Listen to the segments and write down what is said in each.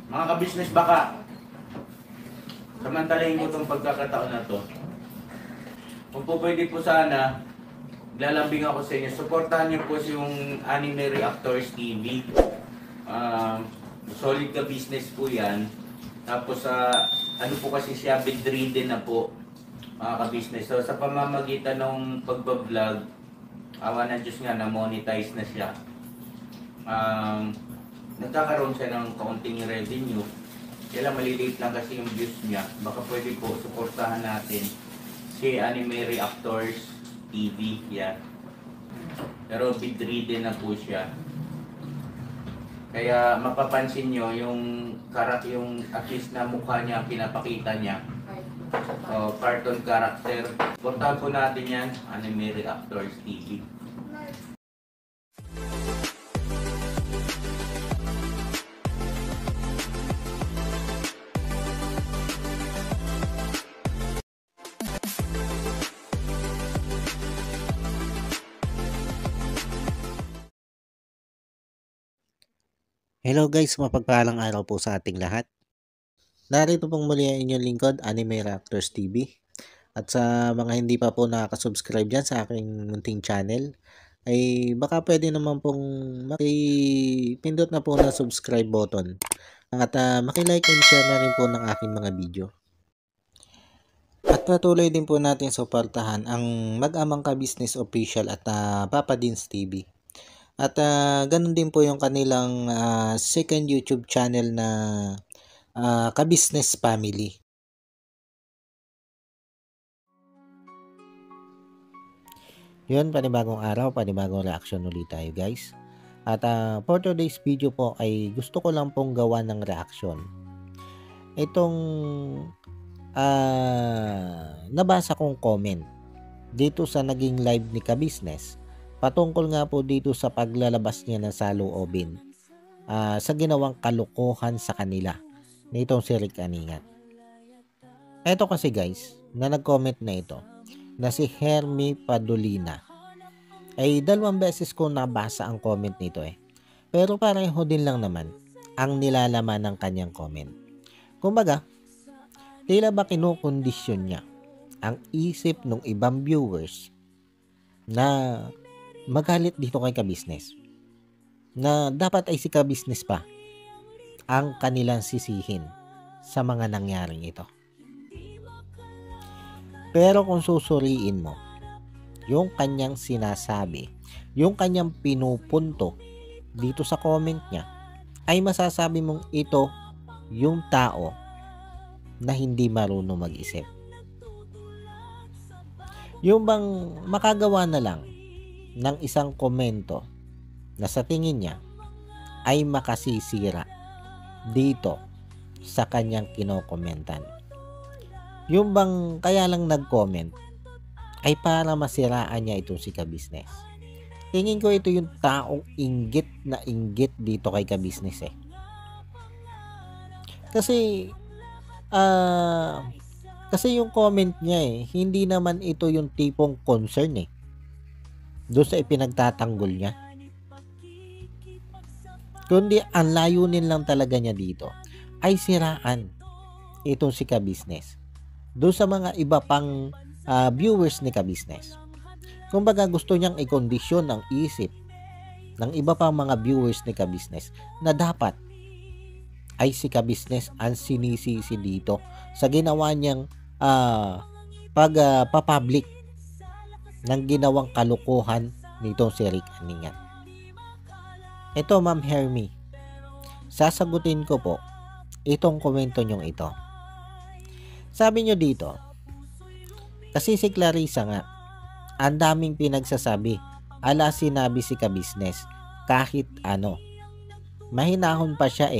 Mga ka-business, baka samantalahin ko itong pagkakataon na to. Kung po pwede po sana, lalambing ako sa inyo. Supportahan niyo po yung Anime Reactors TV. Solid ka business po yan. Tapos ano po kasi siya, bedridden na po, mga ka-business. So sa pamamagitan ng pagbablog, awa ng Diyos nga, na-monetize na siya. Nagkakaroon siya ng kaunting revenue. Kaya maliliit lang kasi yung views niya. Baka pwede po suportahan natin si Anime Reactors TV. Yan. Pero bedridden na po siya. Kaya mapapansin nyo yung at least na mukha niya, pinapakita niya. Cartoon character. Suportahan po natin yan, Anime Reactors TV. Hello guys, mapagpalang araw po sa ating lahat. Narito pong muli ang inyong lingkod, Anime Reactors TV. At sa mga hindi pa po nakaka-subscribe dyan sa aking munting channel, ay baka pwede naman pong makipindot na po na subscribe button. At makilike and share na rin po ng aking mga video. At patuloy din po natin suportahan ang Mag-amang Ka-Business Official at Papa Dins TV. At ganun din po yung kanilang second YouTube channel na Ka-Business Family. Yun, panibagong araw, panibagong reaction ulit tayo guys. At for today's video po ay gusto ko lang pong gawa ng reaction. Itong nabasa kong comment dito sa naging live ni Ka-Business patungkol nga po dito sa paglalabas niya ng saloobin sa ginawang kalokohan sa kanila nitong si Rick Aningat. Ito kasi guys, na nag-comment na ito, na si Hermie Padolina, ay 2 beses ko nabasa ang comment nito pero pareho din lang naman ang nilalaman ng kanyang comment. Kumbaga, tila ba kinukondisyon niya ang isip ng ibang viewers na magalit dito kay Ka-Business, na dapat ay si Ka-Business pa ang kanilang sisihin sa mga nangyaring ito. Pero kung susuriin mo yung kanyang sinasabi, yung kanyang pinupunto dito sa comment niya, ay masasabi mong ito yung tao na hindi marunong mag-isip. Yung bang makagawa na lang ng isang komento na sa tingin niya ay makasisira dito sa kanyang kinokomentan. Yung bang kaya lang nag-comment ay para masiraan niya itong si Ka-Business. Tingin ko ito yung taong inggit na inggit dito kay Ka-Business Kasi yung comment niya hindi naman ito yung tipong concern doon sa ipinagtatanggol niya. Kundi ang layunin lang talaga niya dito ay siraan itong si Ka-Business doon sa mga iba pang viewers ni Ka-Business. Kumbaga gusto niyang i-kondisyon ang isip ng iba pang mga viewers ni Ka-Business na dapat ay si Ka-Business ang sinisisi dito sa ginawa niyang pagpapublic ng ginawang kalukuhan nitong si Rick Aningat. Ito, Ma'am Hermie, sasagutin ko po itong komento nyong ito. Sabi nyo dito, kasi si Clarissa nga, ang daming pinagsasabi, ala sinabi si Ka-Business, kahit ano. Mahinahon pa siya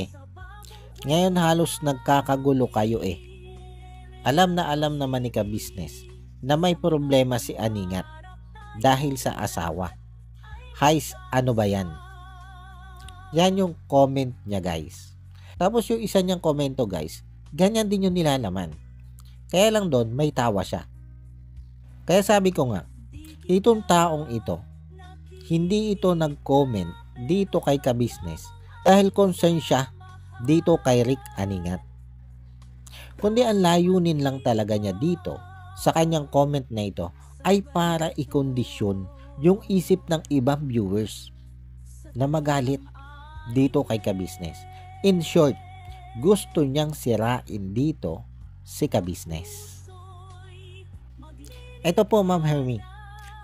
Ngayon halos nagkakagulo kayo Alam naman ni Ka-Business na may problema si Aningat dahil sa asawa. Hays, ano ba yan? Yan yung comment niya guys. Tapos yung isa niyang komento guys, ganyan din yung nilalaman. Kaya lang doon may tawa siya. Kaya sabi ko nga, itong taong ito, hindi ito nag-comment dito kay Ka-Business dahil concern siya dito kay Rick Aningat. Kundi ang layunin lang talaga niya dito sa kanyang comment na ito ay para ikondisyon yung isip ng ibang viewers na magalit dito kay Kabisnes. In short, gusto niyang sirain dito si Kabisnes. Ito po Ma'am Hermie,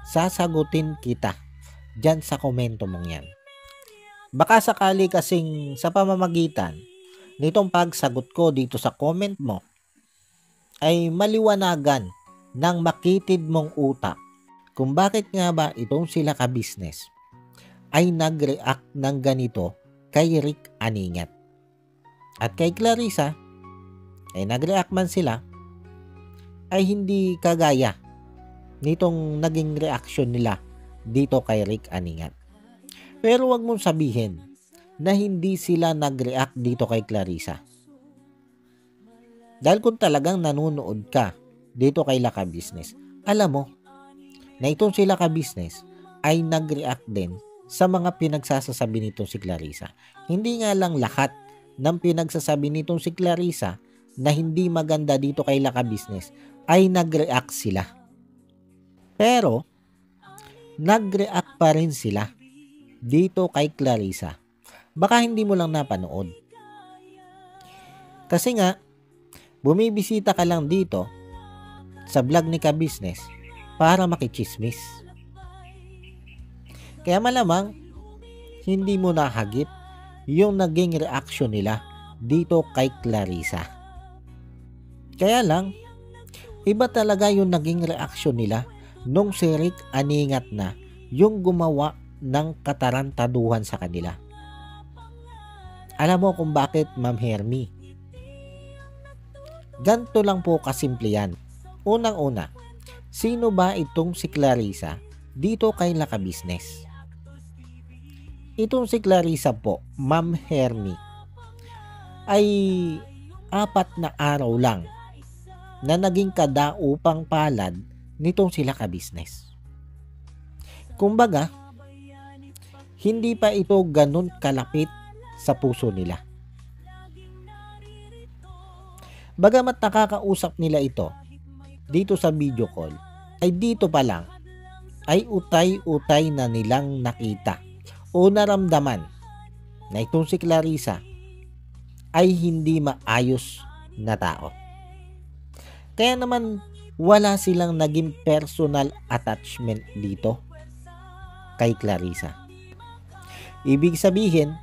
sasagutin kita dyan sa komento mong yan. Baka sakali kasing sa pamamagitan nitong pagsagot ko dito sa comment mo ay maliwanagan ng makitid mong utak kung bakit nga ba itong sila Kabisnes ay nag-react ng ganito kay Rick Aningat. At kay Clarissa ay nag-react man sila ay hindi kagaya nitong naging reaction nila dito kay Rick Aningat. Pero wag mong sabihin na hindi sila nag-react dito kay Clarissa. Dahil kung talagang nanonood ka dito kay La Kabisnes, alam mo na itong sila Kabisnes ay nag-react din sa mga pinagsasasabi nitong si Clarissa. Hindi nga lang lahat ng pinagsasabi nitong si Clarissa na hindi maganda dito kay La Kabisnes ay nag-react sila. Pero nag-react pa rin sila dito kay Clarissa. Baka hindi mo lang napanood. Kasi nga, bumibisita ka lang dito sa vlog ni Kabisnes para makichismis. Kaya malamang, hindi mo nahagip yung naging reaction nila dito kay Clarissa. Kaya lang, iba talaga yung naging reaction nila nung si Rick Aningat na yung gumawa ng katarantaduhan sa kanila. Alam mo kung bakit, Ma'am Hermie? Ganto lang po kasimple yan. Unang-una, sino ba itong si Clarissa dito kay La Kabisnes? Itong si Clarissa po, Ma'am Hermie, ay 4 na araw lang na naging kadaupang palad nitong sila Kabisnes. Kumbaga, hindi pa ito ganun kalapit sa puso nila. Bagamat nakakausap nila ito dito sa video call, ay dito pa lang ay utay-utay na nilang nakita o naramdaman na itong si Clarissa ay hindi maayos na tao. Kaya naman wala silang naging personal attachment dito kay Clarissa. Ibig sabihin,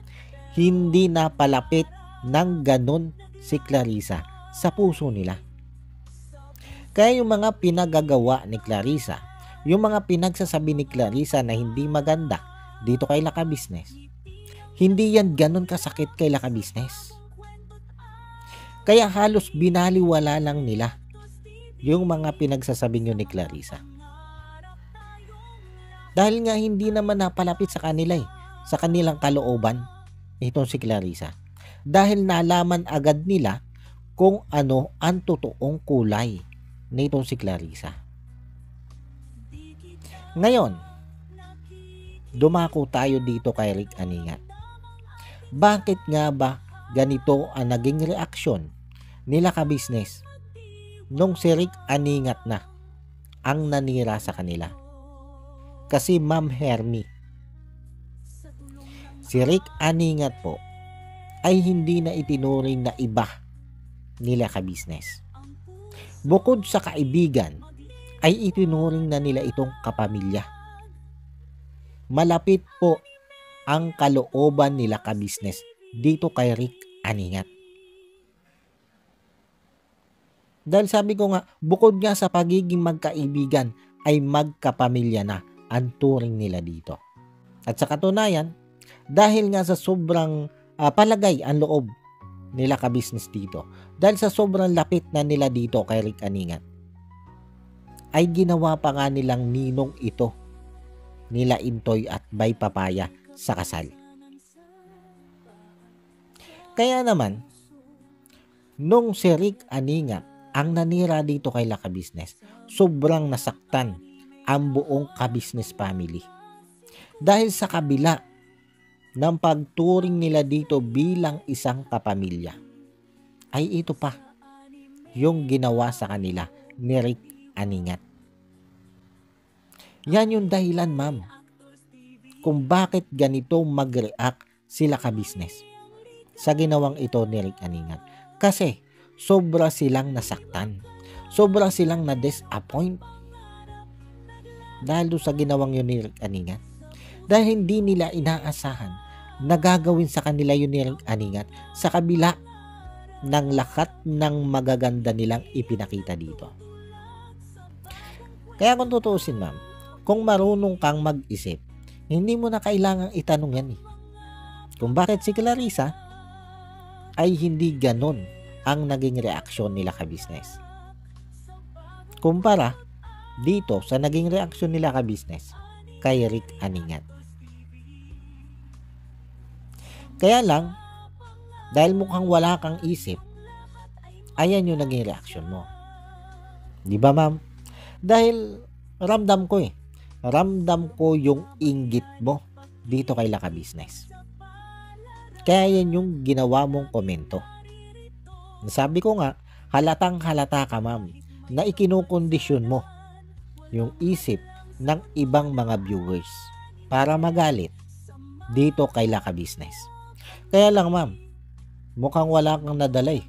hindi na palapit ng ganun si Clarissa sa puso nila. Kaya yung mga pinagagawa ni Clarissa, yung mga pinagsasabi ni Clarissa na hindi maganda dito kay La Kabisnes, hindi yan ganun kasakit kay La Kabisnes. Kaya halos binaliwala lang nila yung mga pinagsasabi nyo ni Clarissa. Dahil nga hindi naman napalapit sa kanila sa kanilang kalooban itong si Clarissa. Dahil nalaman agad nila kung ano ang totoong kulay nitong si Clarissa. Ngayon, dumako tayo dito kay Rick Aningat. Bakit nga ba ganito ang naging reaksyon nila Kabisnes nung si Rick Aningat na ang nanira sa kanila? Kasi Ma'am Hermie, si Rick Aningat po ay hindi na itinuring na iba nila Kabisnes. Bukod sa kaibigan, ay itinuring na nila itong kapamilya. Malapit po ang kalooban nila Kabisnes dito kay Rick Aningat. Dahil sabi ko nga, bukod nga sa pagiging magkaibigan, ay magkapamilya na ang turing nila dito. At sa katunayan, dahil nga sa sobrang palagay ang loob nila Kabisnes dito, dahil sa sobrang lapit na nila dito kay Rick Aningat, ay ginawa pa nga nilang ninong ito nila Intoy at Bay Papaya sa kasal. Kaya naman, nung si Rick Aningat ang nanira dito kay La Kabisnes, sobrang nasaktan ang buong Kabisnes family. Dahil sa kabila ng pagturing nila dito bilang isang kapamilya, ay ito pa yung ginawa sa kanila ni Rick Aningat. Yan yung dahilan, ma'am, kung bakit ganito mag-react sila ka-business sa ginawang ito ni Rick Aningat. Kasi sobra silang nasaktan. Sobra silang na-disappoint dahil sa ginawang yun ni Rick Aningat. Dahil hindi nila inaasahan na gagawin sa kanila yun ni Rick Aningat sa kabila ng lahat ng magaganda nilang ipinakita dito. Kaya kung tutuusin, ma'am, kung marunong kang mag-isip, hindi mo na kailangang itanong yan eh. Kung bakit si Clarissa ay hindi ganon ang naging reaksyon nila ka-business. Kumpara dito sa naging reaksyon nila ka-business kay Rick Aningat. Kaya lang, dahil mukhang wala kang isip, ayan yung naging reaksyon mo. Di ba, ma'am? Dahil ramdam ko eh. Ramdam ko yung inggit mo dito kay Laka Business. Kaya yan yung ginawa mong komento. Sabi ko nga, halatang halata ka, ma'am, na ikinukondisyon mo yung isip ng ibang mga viewers para magalit dito kay Laka Business. Kaya lang, ma'am, mukhang wala kang nadalay.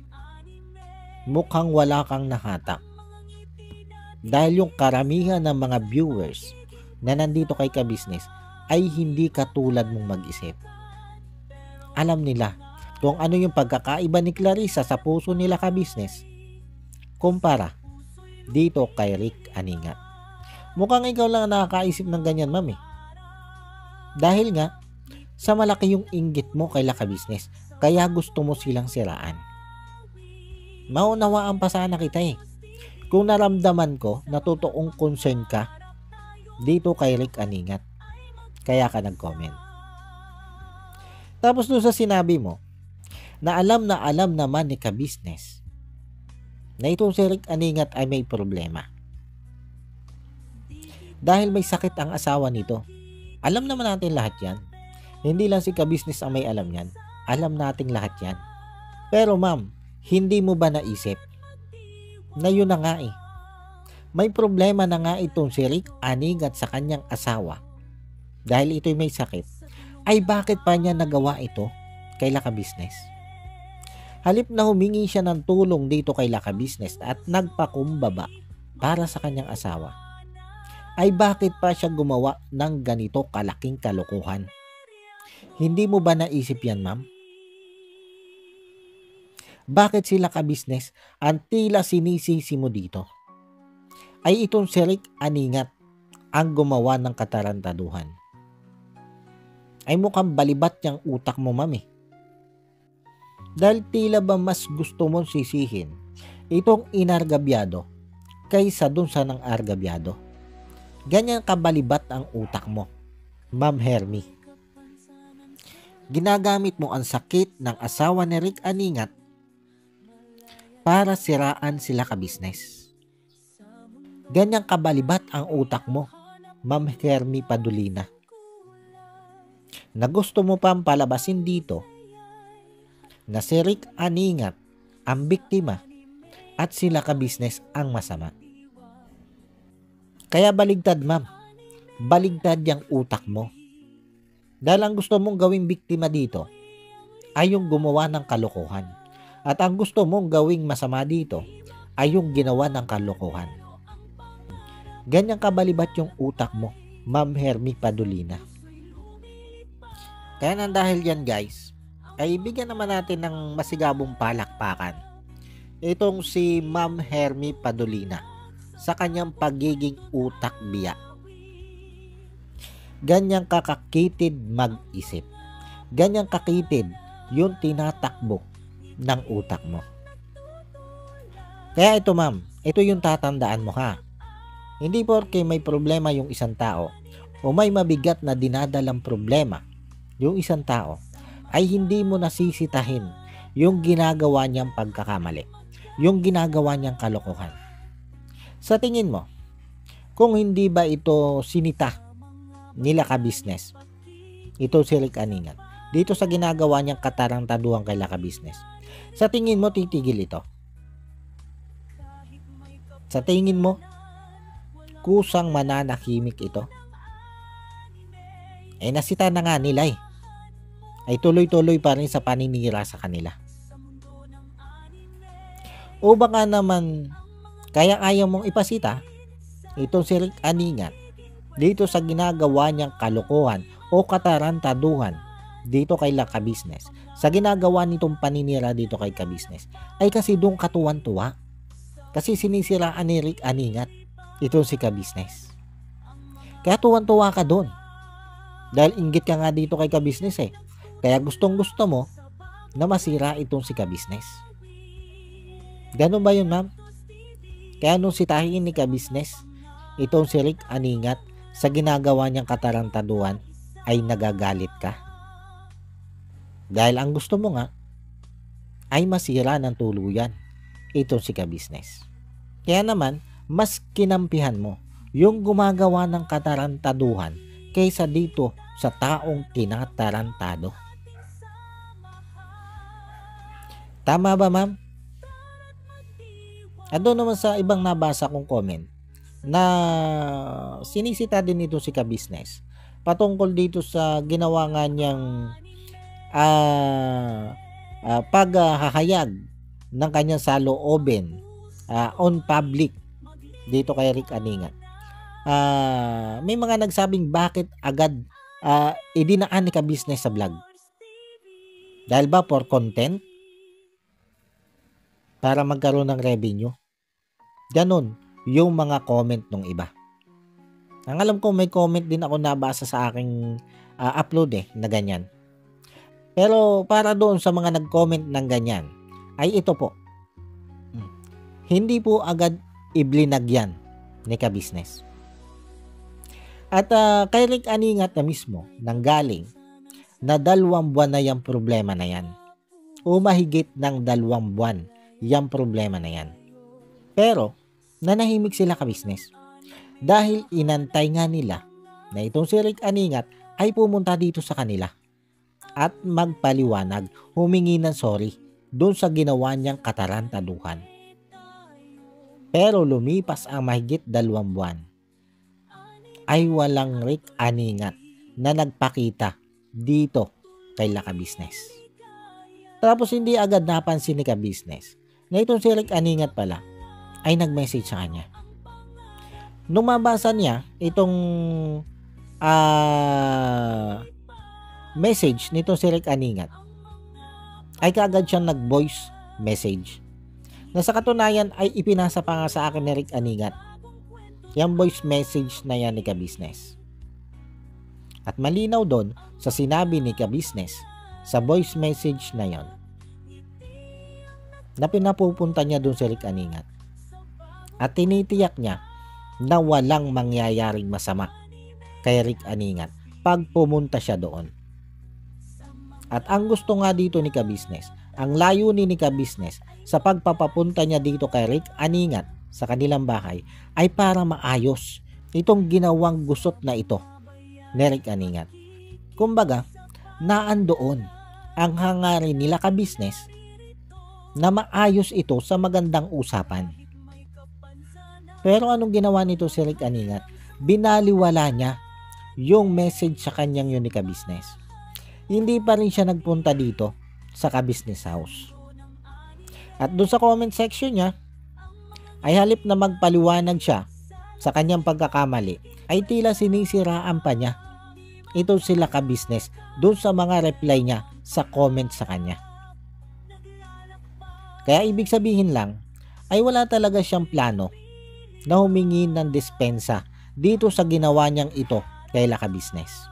Mukhang wala kang nahatak. Dahil yung karamihan ng mga viewers na nandito kay ka-business ay hindi katulad mong mag-isip. Alam nila kung ano yung pagkakaiba ni Clarissa sa puso nila ka-business kumpara dito kay Rick Aningat. Mukhang ikaw lang nakakaisip ng ganyan, ma'am eh. Dahil nga, sa malaki yung inggit mo kay Laka Business, kaya gusto mo silang siraan. Maunawaan pa sana kita eh. Kung naramdaman ko na totoong concern ka dito kay Rick Aningat, kaya ka nag-comment. Tapos doon sa sinabi mo, na alam naman ni ka-business na itong si Rick Aningat ay may problema. Dahil may sakit ang asawa nito. Alam naman natin lahat yan. Hindi lang si ka-business ang may alam yan. Alam nating lahat yan. Pero ma'am, hindi mo ba naisip na yun na nga eh. May problema na nga itong si Rick Aningat sa kanyang asawa. Dahil ito'y may sakit. Ay bakit pa niya nagawa ito kay Laka Business? Halip na humingi siya ng tulong dito kay Laka Business at nagpakumbaba para sa kanyang asawa, ay bakit pa siya gumawa ng ganito kalaking kalokohan? Hindi mo ba naisip yan, ma'am? Bakit sila ka-business ang tila sinisisi mo dito? Ay itong si Rick Aningat ang gumawa ng katarantaduhan. Ay mukhang balibat yung utak mo, ma'am eh. Dahil tila ba mas gusto mong sisihin itong inargabyado kaysa dun sa nang argabyado? Ganyan kabalibat ang utak mo, Ma'am Hermie. Ginagamit mo ang sakit ng asawa ni Rick Aningat para siraan sila ka-business. Ganyang kabalibat ang utak mo, Ma'am Hermie Padulina, na gusto mo pang palabasin dito na si Rick Aningat ang biktima at sila ka-business ang masama. Kaya baligtad, ma'am. Baligtad yung utak mo. Dahil ang gusto mong gawing biktima dito ay yung gumawa ng kalokohan. At ang gusto mong gawing masama dito ay yung ginawa ng kalokohan. Ganyang kabalibat yung utak mo, Ma'am Hermie Padulina. Kaya nang dahil yan, guys, ay bigyan naman natin ng masigabong palakpakan itong si Ma'am Hermie Padulina sa kanyang pagiging utak biya. Ganyang kakakitid mag-isip. Ganyang kakitid yung tinatakbo ng utak mo. Kaya ito, ma'am, ito yung tatandaan mo, ha. Hindi porke may problema yung isang tao o may mabigat na dinadalang problema yung isang tao ay hindi mo nasisitahin yung ginagawa niyang pagkakamali, yung ginagawa niyang kalokohan. Sa tingin mo, kung hindi ba ito sinita nila ka-business, ito si Rick Aningat, dito sa ginagawa niyang katarantaduhan kay Laka Business. Sa tingin mo titigil ito? Sa tingin mo kusang mananahimik ito? Nasita na nga nila ay tuloy-tuloy pa rin sa paninira sa kanila. O baka naman kaya ayaw mong ipasita itong si Rick Aningat dito sa ginagawa niyang kalokohan o katarantaduhan dito kay Laka Business, sa ginagawa nitong paninira dito kay Ka Business, ay kasi doon katuwan-tuwa. Kasi sinisiraan ni Rick Aningat itong si Ka Business. Kaya tuwan-tuwa ka doon. Dahil inggit ka nga dito kay Ka Business Kaya gustong gusto mo na masira itong si Ka Business. Ganun ba yun, ma'am? Kaya nung sitahin ni Ka Business itong si Rick Aningat sa ginagawa niyang katarantaduhan, ay nagagalit ka. Dahil ang gusto mo nga ay masira ng tuluyan itong si Ka Business. Kaya naman, mas kinampihan mo yung gumagawa ng katarantaduhan kaysa dito sa taong tinatarantado. Tama ba, ma'am? At doon naman sa ibang nabasa kong comment na sinisita din ito si Ka Business patungkol dito sa ginawa nga niyang paghahayag ng kanyang saloobin on public dito kay Rick Aningat. May mga nagsabing bakit agad idinaan ni Ka Business sa vlog? Dahil ba for content? Para magkaroon ng revenue? Ganon yung mga comment ng iba. Ang alam ko may comment din ako nabasa sa aking upload na ganyan. Pero para doon sa mga nag-comment ng ganyan, ay ito po. Hindi po agad iblinagyan ni Ka Business. At kay Rick Aningat na mismo nanggaling na 2 buwan na yung problema na yan. O mahigit ng 2 buwan yung problema na yan. Pero nanahimik sila Ka Business dahil inantay nga nila na itong si Rick Aningat ay pumunta dito sa kanila at magpaliwanag, humingi ng sorry doon sa ginawa niyang katarantaduhan. Pero lumipas ang mahigit 2 buwan ay walang Rick Aningat na nagpakita dito kay Laka Business. Tapos hindi agad napansin ni Ka Business na itong si Rick Aningat pala ay nag-message sa kanya. Nung mabasa niya itong message nitong si Rick Aningat, ay kaagad siyang nag-voice message. Na sa katunayan ay ipinasa pa nga sa akin ni Rick Aningat yung voice message na yan ni Ka Business. At malinaw doon sa sinabi ni Ka Business sa voice message na yon na pinapupunta niya doon si Rick Aningat at tinitiyak niya na walang mangyayaring masama kay Rick Aningat pag pumunta siya doon. At ang gusto nga dito ni Ka Business, ang layunin ni Ka Business sa pagpapapunta niya dito kay Rick Aningat sa kanilang bahay ay para maayos itong ginawang gusot na ito ni Rick Aningat. Kumbaga, naandoon ang hangarin nila Ka Business na maayos ito sa magandang usapan. Pero anong ginawa nito si Rick Aningat? Binaliwala niya yung message sa kanyang yun ni Ka Business. Hindi pa rin siya nagpunta dito sa Ka Business house. At doon sa comment section niya, ay halip na magpaliwanag siya sa kanyang pagkakamali, ay tila sinisiraan pa niya ito sila Ka Business doon sa mga reply niya sa comment sa kanya. Kaya ibig sabihin lang, ay wala talaga siyang plano na humingi ng dispensa dito sa ginawa niyang ito kay Laka Business.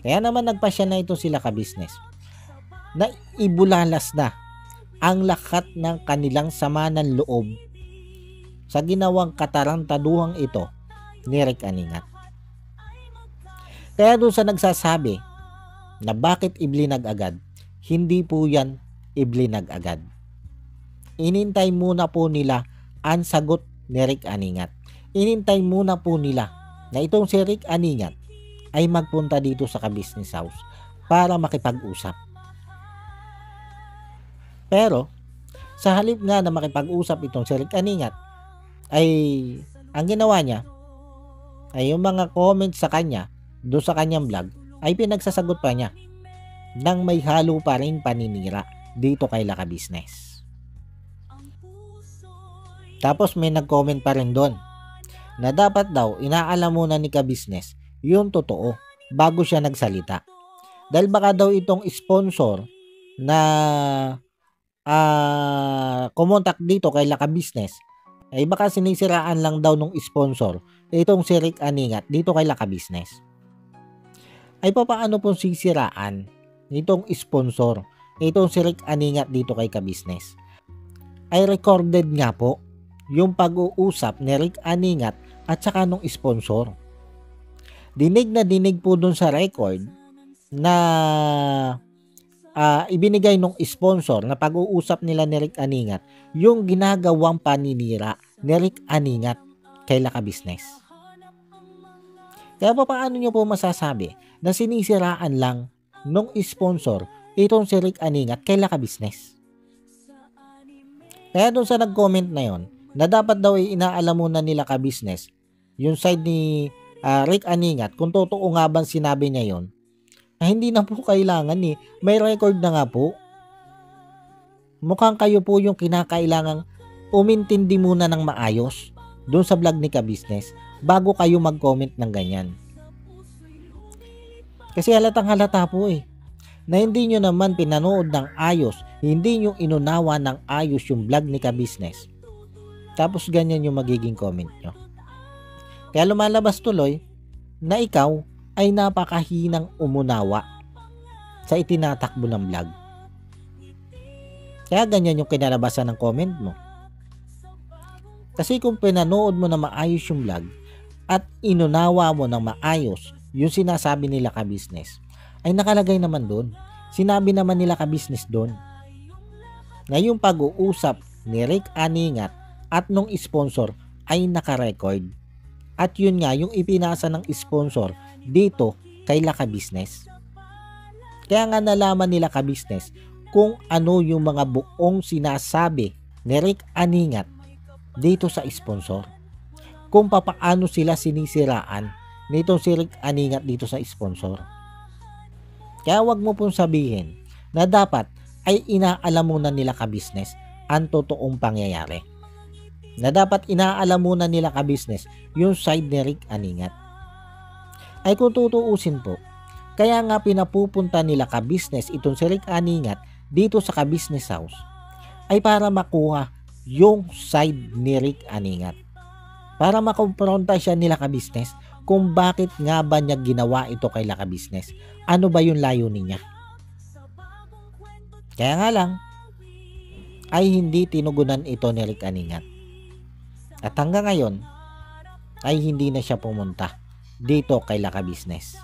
Kaya naman nagpasya na ito sila Ka Business na ibulalas na ang lakat ng kanilang sama ng loob sa ginawang katarantaduhang ito ni Rick Aningat. Kaya doon sa nagsasabi na bakit iblinag agad, hindi po yan iblinag agad. Inintay muna po nila ang sagot ni Rick Aningat. Inintay muna po nila na itong si Rick Aningat ay magpunta dito sa Ka Business house para makipag-usap. Pero sa halip nga na makipag-usap itong si Rick Aningat, ay ang ginawa niya ay yung mga comments sa kanya doon sa kanyang vlog ay pinagsasagot pa niya nang may halo pa rin paninira dito kay Laka Business. Tapos may nag-comment pa rin doon na dapat daw inaalam muna ni Ka-Business yung totoo bago siya nagsalita. Dahil baka daw itong sponsor na kumontak dito kay Laka Business ay baka sinisiraan lang daw nung sponsor itong si Rick Aningat dito kay Laka Business. Ay papaano pong sisiraan nitong sponsor itong si Rick Aningat dito kay Ka-Business? Ay recorded nga po yung pag-uusap ni Rick Aningat at saka nung sponsor. Dinig na dinig po dun sa record na ibinigay nung sponsor na pag-uusap nila ni Rick Aningat yung ginagawang paninira ni Rick Aningat kay Laka Business. Kaya paano nyo po masasabi na sinisiraan lang nung sponsor itong si Rick Aningat kay Laka Business? Kaya dun sa nag-comment na yon na dapat daw ay inaalam muna nila Ka-Business yung side ni Rick Aningat kung totoo nga bang sinabi niya yon, hindi na po kailangan may record na nga po. Mukhang kayo po yung kinakailangang umintindi muna ng maayos doon sa vlog ni Ka-Business bago kayo mag-comment ng ganyan. Kasi halatang halata po na hindi nyo naman pinanood ng ayos, hindi nyo inunawa ng ayos yung vlog ni Ka-Business. Tapos ganyan yung magiging comment nyo. Kaya lumalabas tuloy na ikaw ay napakahinang umunawa sa itinatakbo ng vlog. Kaya ganyan yung kinalabasan ng comment mo. Kasi kung pinanood mo na maayos yung vlog at inunawa mo ng maayos yung sinasabi nila Ka-Business, ay nakalagay naman doon. Sinabi naman nila Ka-Business doon na yung pag-uusap ni Rick Aningat at nung sponsor ay naka-record. At yun nga yung ipinasa ng sponsor dito kay Laka Business. Kaya nga nalaman nila Ka-Business kung ano yung mga buong sinasabi ni Rick Aningat dito sa sponsor. Kung papaano sila sinisiraan nitong si Rick Aningat dito sa sponsor. Kaya wag mo pong sabihin na dapat ay inaalam muna nila Ka-Business ang totoong pangyayari. Na dapat inaalam muna nila Ka-Business yung side ni Rick Aningat. Ay kung tutuusin po, kaya nga pinapupunta nila Ka-Business itong si Rick Aningat dito sa Ka-Business House ay para makuha yung side ni Rick Aningat. Para makompronta siya nila Ka-Business kung bakit nga ba niya ginawa ito kay Laka Business. Ano ba yung layunin niya? Kaya nga lang, ay hindi tinugunan ito ni Rick Aningat. At hanggang ngayon, ay hindi na siya pumunta dito kay Laka Business.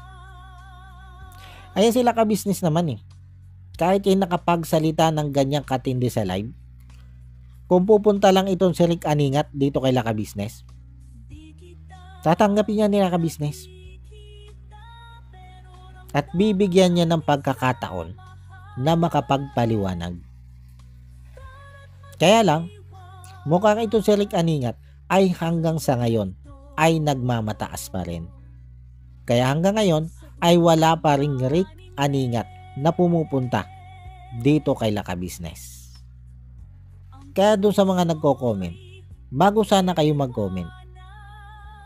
Ayan si Laka Business naman kahit yung nakapagsalita ng ganyang katindi sa live, kung pupunta lang itong si Rick Aningat dito kay Laka Business, tatanggapin niya ni Laka Business. At bibigyan niya ng pagkakataon na makapagpaliwanag. Kaya lang, mukhang itong si Rick Aningat ay hanggang sa ngayon ay nagmamataas pa rin. Kaya hanggang ngayon ay wala pa ring Rick Aningat na pumupunta dito kay Laka Business. Kaya doon sa mga nagko-comment, bago sana kayo mag-comment,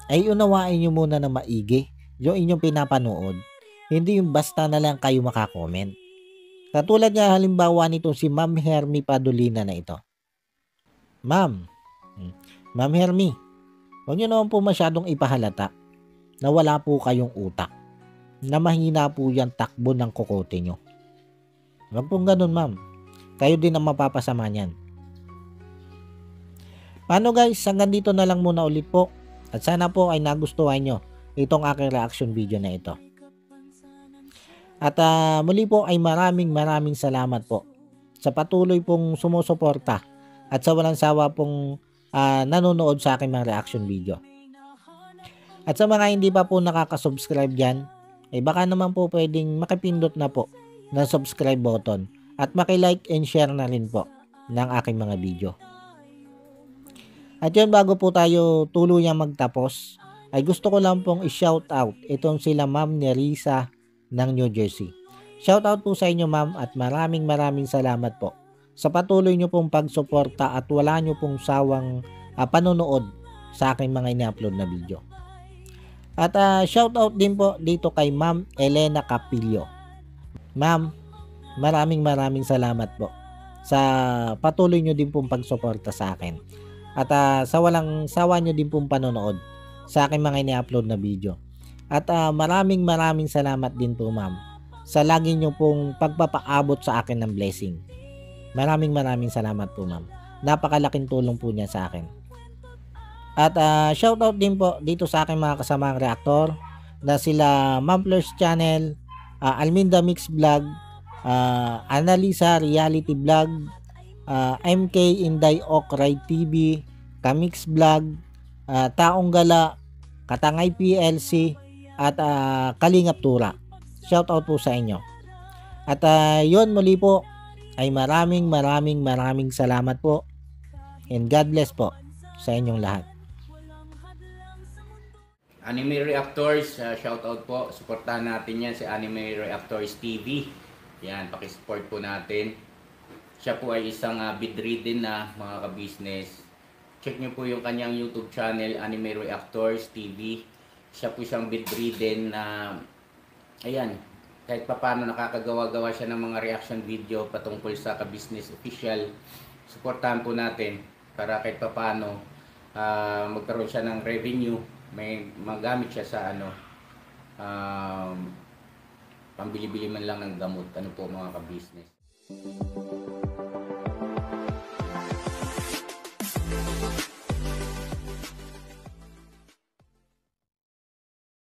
ay unawain nyo muna na maigi yung inyong pinapanood. Hindi yung basta na lang kayo makakomment. Katulad nga halimbawa nito si Ma'am Hermie Padolina na ito. Ma'am Hermie, huwag nyo naman po masyadong ipahalata na wala po kayong utak, na mahina po yan takbo ng kokote nyo. Huwag pong ganun, ma'am. Kayo din ang mapapasama niyan. Paano guys, hanggang dito na lang muna ulit po. At sana po ay nagustuhan nyo itong aking reaction video na ito. At muli po ay maraming salamat po sa patuloy pong sumusuporta at sa walang sawa pong nanonood sa aking mga reaction video. At sa mga hindi pa po nakaka-subscribe dyan, baka naman po pwedeng makipindot na po ng subscribe button at maki-like and share na rin po ng aking mga video. At yun, bago po tayo tuluyang magtapos, ay gusto ko lang pong i-shout out itong sila Ma'am Nerissa ng New Jersey. Shout out po sa inyo, ma'am, at maraming salamat po sa patuloy nyo pong pagsuporta at wala nyo pong sawang panonood sa aking mga ina-upload na video. At shout out din po dito kay Ma'am Elena Capillo. Ma'am, maraming salamat po sa patuloy nyo din pong pagsuporta sa akin. At sa walang sawa nyo din pong panonood sa aking mga ina-upload na video. At maraming salamat din po, ma'am, sa lagi nyo pong pagpapaabot sa akin ng blessing. Maraming salamat po, ma'am. Napakalaking tulong po niya sa akin. At shoutout din po dito sa aking mga kasamang reactor na sila Ma'am Fleurs Channel, Alminda Mix Vlog, Analisa Reality Vlog, MK Inday Ok Ride TV, Kamix Vlog, Taong Gala, Katangay PLC, at Kalingap Tura. Shoutout po sa inyo. At yun, muli po ay maraming salamat po, and God bless po sa inyong lahat. Anime Reactors, shoutout po. Suportahan natin yan si Anime Reactors TV. Yan, pakisupport po natin. Siya po ay isang bedridden na mga ka-business. Check nyo po yung kanyang YouTube channel, Anime Reactors TV. Siya po isang bedridden na, ayan, kahit paano nakakagawa-gawa siya ng mga reaction video patungkol sa ka-business official. Suportahan po natin para kahit paano magkaroon siya ng revenue. May magamit siya sa pambili-bili man lang ng gamot. Ano po mga ka-business.